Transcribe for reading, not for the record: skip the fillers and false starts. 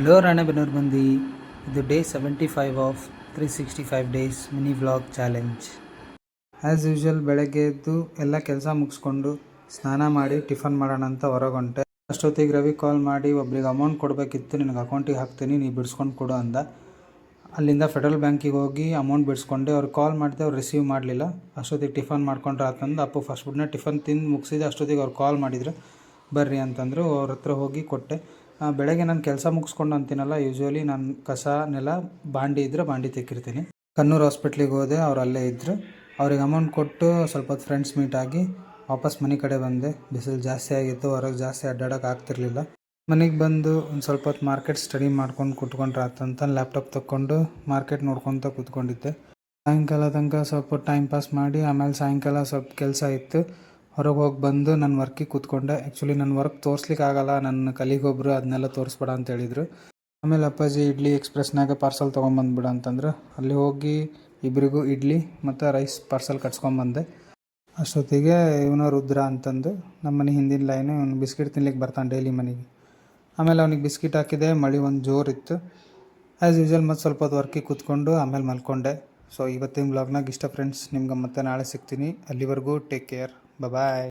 Hello Ranebennur ಮಂದಿ, ಇದು day 75 of 365 days mini vlog challenge. As usual ಬೆಳಗ್ಗೆ ಎದ್ದು ಎಲ್ಲ ಕೆಲಸ ಮುಗಿಸ್ಕೊಂಡು ಸ್ನಾನ ಮಾಡಿ ಟಿಫನ್ ಮಾಡೋಣ ಅಂತ ಹೊರಗೊಂಟೆ. ಅಷ್ಟೊತ್ತಿಗೆ ರವಿ ಕಾಲ್ ಮಾಡಿ ಒಬ್ರಿಗೆ ಅಮೌಂಟ್ ಕೊಡಬೇಕಿತ್ತು, ನಿನಗೆ ಅಕೌಂಟಿಗೆ ಹಾಕ್ತೀನಿ, ನೀವು ಬಿಡಿಸ್ಕೊಂಡು ಕೊಡು ಅಂದ. ಅಲ್ಲಿಂದ ಫೆಡರಲ್ ಬ್ಯಾಂಕಿಗೆ ಹೋಗಿ ಅಮೌಂಟ್ ಬಿಡಿಸ್ಕೊಂಡೆ. ಅವ್ರು ಕಾಲ್ ಮಾಡಿದೆ, ಅವ್ರು ರಿಸೀವ್ ಮಾಡಲಿಲ್ಲ. ಅಷ್ಟೊತ್ತಿಗೆ ಟಿಫನ್ ಮಾಡ್ಕೊಂಡ್ರೆ ಆತಂದು ಅಪ್ಪು ಫಸ್ಟ್ ಫುಡ್ನ ಟಿಫನ್ ತಿಂದು ಮುಗಿಸಿದೆ. ಅಷ್ಟೊತ್ತಿಗೆ ಅವ್ರು ಕಾಲ್ ಮಾಡಿದ್ರು, ಬರ್ರಿ ಅಂತಂದರು. ಅವ್ರ ಹತ್ರ ಹೋಗಿ ಕೊಟ್ಟೆ. ಬೆಳಗ್ಗೆ ನಾನು ಕೆಲಸ ಮುಗಿಸ್ಕೊಂಡು ಅಂತೀನಲ್ಲ, ಯೂಶ್ವಲಿ ನಾನು ಕಸ ನೆಲ ಬಾಂಡಿ ಇದ್ದರೆ ಬಾಂಡಿ ತೆಕ್ಕಿರ್ತೀನಿ. ಕಣ್ಣೂರು ಹಾಸ್ಪಿಟ್ಲಿಗೆ ಹೋದೆ, ಅವ್ರು ಅಲ್ಲೇ ಇದ್ದರು. ಅವ್ರಿಗೆ ಅಮೌಂಟ್ ಕೊಟ್ಟು ಸ್ವಲ್ಪ ಹೊತ್ತು ಫ್ರೆಂಡ್ಸ್ ಮೀಟ್ ಆಗಿ ವಾಪಸ್ ಮನೆ ಕಡೆ ಬಂದೆ. ಬಿಸಿಲು ಜಾಸ್ತಿ ಆಗಿತ್ತು, ಹೊರಗೆ ಜಾಸ್ತಿ ಅಡ್ಡಾಡೋಕೆ ಆಗ್ತಿರ್ಲಿಲ್ಲ. ಮನೆಗೆ ಬಂದು ಒಂದು ಸ್ವಲ್ಪ ಹೊತ್ತು ಮಾರ್ಕೆಟ್ ಸ್ಟಡಿ ಮಾಡ್ಕೊಂಡು ಕೂತ್ಕೊಂಡ್ರೆ ಆತಂತ ಲ್ಯಾಪ್ಟಾಪ್ ತೊಗೊಂಡು ಮಾರ್ಕೆಟ್ ನೋಡ್ಕೊತ ಕೂತ್ಕೊಂಡಿದ್ದೆ. ಸಾಯಂಕಾಲ ತನಕ ಸ್ವಲ್ಪ ಟೈಮ್ ಪಾಸ್ ಮಾಡಿ ಆಮೇಲೆ ಸಾಯಂಕಾಲ ಸ್ವಲ್ಪ ಕೆಲಸ ಇತ್ತು, ಹೊರಗೆ ಹೋಗಿ ಬಂದು ನನ್ನ ವರ್ಕಿಗೆ ಕೂತ್ಕೊಂಡೆ. ಆ್ಯಕ್ಚುಲಿ ನನ್ನ ವರ್ಕ್ ತೋರಿಸ್ಲಿಕ್ಕೆ ಆಗಲ್ಲ, ನನ್ನ ಕಲೀಗೊಬ್ಬರು ಅದನ್ನೆಲ್ಲ ತೋರಿಸ್ಬೇಡ ಅಂತ ಹೇಳಿದರು. ಆಮೇಲೆ ಅಪ್ಪಾಜಿ ಇಡ್ಲಿ ಎಕ್ಸ್ಪ್ರೆಸ್ನಾಗ ಪಾರ್ಸಲ್ ತೊಗೊಂಬಂದ್ಬಿಡು ಅಂತಂದ್ರೆ ಅಲ್ಲಿ ಹೋಗಿ ಇಬ್ಬರಿಗೂ ಇಡ್ಲಿ ಮತ್ತು ರೈಸ್ ಪಾರ್ಸಲ್ ಕಟ್ಸ್ಕೊಂಬಂದೆ. ಅಷ್ಟೊತ್ತಿಗೆ ಇವನು ರುದ್ರ ಅಂತಂದು ನಮ್ಮ ಮನೆ ಹಿಂದಿನ ಲೈನು, ಇವನು ಬಿಸ್ಕಿಟ್ ತಿನ್ಲಿಕ್ಕೆ ಬರ್ತಾನೆ ಡೈಲಿ ಮನೆಗೆ. ಆಮೇಲೆ ಅವನಿಗೆ ಬಿಸ್ಕಿಟ್ ಹಾಕಿದೆ. ಮಳೆ ಒಂದು ಜೋರಿತ್ತು. ಆ್ಯಸ್ ಯೂಶ್ವಲ್ ಮತ್ತು ಸ್ವಲ್ಪ ಹೊತ್ತು ವರ್ಕಿಗೆ ಕೂತ್ಕೊಂಡು ಆಮೇಲೆ ಮಲ್ಕೊಂಡೆ. ಸೊ ಇವತ್ತಿನ ವ್ಲಾಗ್ನಾಗ ಇಷ್ಟ ಫ್ರೆಂಡ್ಸ್. ನಿಮ್ಗೆ ಮತ್ತೆ ನಾಳೆ ಸಿಗ್ತೀನಿ. ಅಲ್ಲಿವರೆಗೂ ಟೇಕ್ ಕೇರ್, ಬಾಯ್.